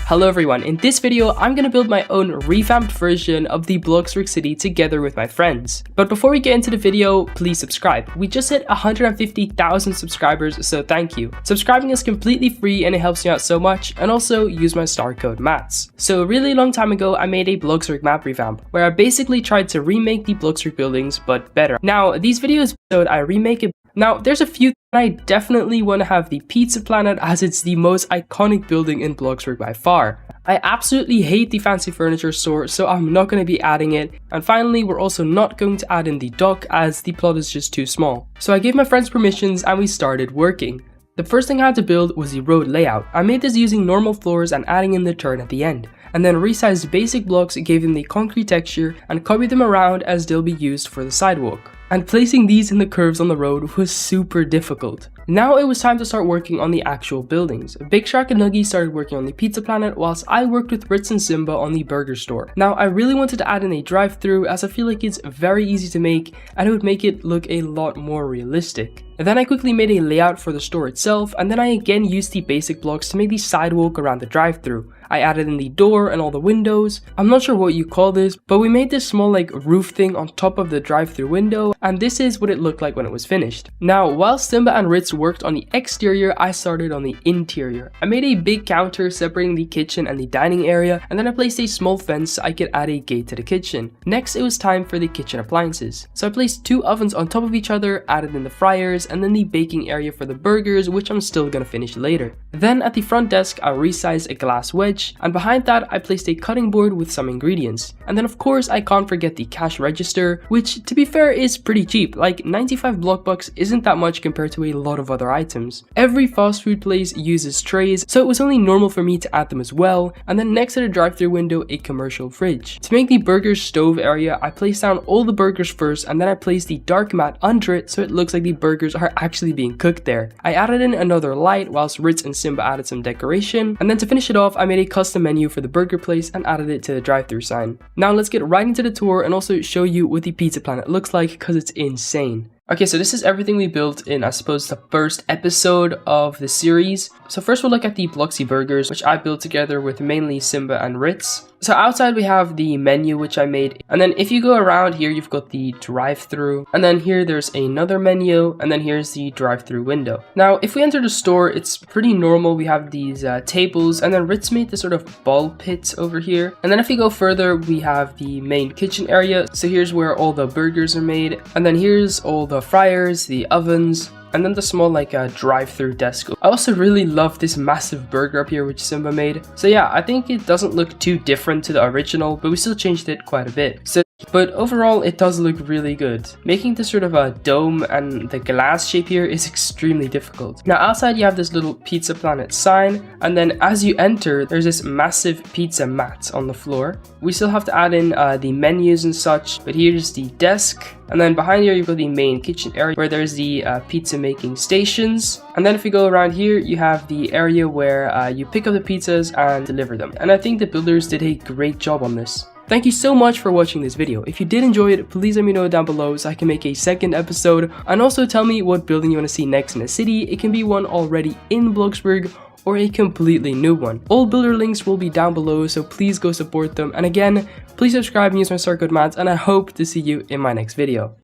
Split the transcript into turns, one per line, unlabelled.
Hello everyone, in this video I'm gonna build my own revamped version of the Bloxburg city together with my friends. But before we get into the video, please subscribe. We just hit 150,000 subscribers, so thank you. Subscribing is completely free and it helps me out so much, and also use my star code MATS. So a really long time ago I made a Bloxburg map revamp, where I basically tried to remake the Bloxburg buildings but better. Now these videos I remake it. Now there's a few I definitely want to have the Pizza Planet, as it's the most iconic building in Bloxburg by far. I absolutely hate the fancy furniture store, so I'm not going to be adding it. And finally, we're also not going to add in the dock, as the plot is just too small. So I gave my friends permissions and we started working. The first thing I had to build was the road layout. I made this using normal floors and adding in the turn at the end, and then resized basic blocks, gave them the concrete texture, and copied them around as they'll be used for the sidewalk. And placing these in the curves on the road was super difficult. Now it was time to start working on the actual buildings. Big Shark and Nuggy started working on the Pizza Planet, whilst I worked with Ritz and Simba on the burger store. Now I really wanted to add in a drive-thru, as I feel like it's very easy to make and it would make it look a lot more realistic. And then I quickly made a layout for the store itself, and then I again used the basic blocks to make the sidewalk around the drive-thru. I added in the door and all the windows. I'm not sure what you call this, but we made this small roof thing on top of the drive-thru window, and this is what it looked like when it was finished. Now while Simba and Ritz worked on the exterior, I started on the interior. I made a big counter separating the kitchen and the dining area, and then I placed a small fence so I could add a gate to the kitchen. Next it was time for the kitchen appliances. So I placed 2 ovens on top of each other, added in the fryers, and then the baking area for the burgers, which I'm still gonna finish later. Then at the front desk I resized a glass wedge, and behind that I placed a cutting board with some ingredients. And then of course I can't forget the cash register, which to be fair is pretty cheap. Like 95 block bucks isn't that much compared to a lot of other items. Every fast food place uses trays, so it was only normal for me to add them as well. And then next to the drive-thru window, a commercial fridge. To make the burger stove area, I placed down all the burgers first, and then I placed the dark mat under it so it looks like the burgers are actually being cooked there. I added in another light whilst Ritz and Simba added some decoration, and then to finish it off I made a custom menu for the burger place and added it to the drive-thru sign. Now let's get right into the tour and also show you what the Pizza Planet looks like, because it's insane. Okay, so this is everything we built in, I suppose, the first episode of the series. So first we'll look at the Bloxy burgers, which I built together with mainly Simba and Ritz. So outside we have the menu, which I made, and then if you go around here you've got the drive-thru, and then here there's another menu, and then here's the drive-thru window. Now if we enter the store, it's pretty normal. We have these tables, and then Ritz made this sort of ball pit over here. And then if you go further, we have the main kitchen area. So here's where all the burgers are made, and then here's all the fryers, the ovens, and then the small drive-thru desk. I also really love this massive burger up here which Simba made. So yeah, I think it doesn't look too different to the original, but we still changed it quite a bit. But overall it does look really good. Making this sort of a dome and the glass shape here is extremely difficult. Now outside you have this little Pizza Planet sign, and then as you enter there's this massive pizza mat on the floor. We still have to add in the menus and such, but here's the desk. And then behind here you've got the main kitchen area where there's the pizza making stations. And then if you go around here you have the area where you pick up the pizzas and deliver them. And I think the builders did a great job on this. Thank you so much for watching this video. If you did enjoy it, please let me know down below so I can make a second episode. And also tell me what building you want to see next in the city. It can be one already in Bloxburg or a completely new one. All builder links will be down below, so please go support them. And again, please subscribe and use my star code MATS, and I hope to see you in my next video.